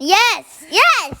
Yes.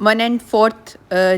1¼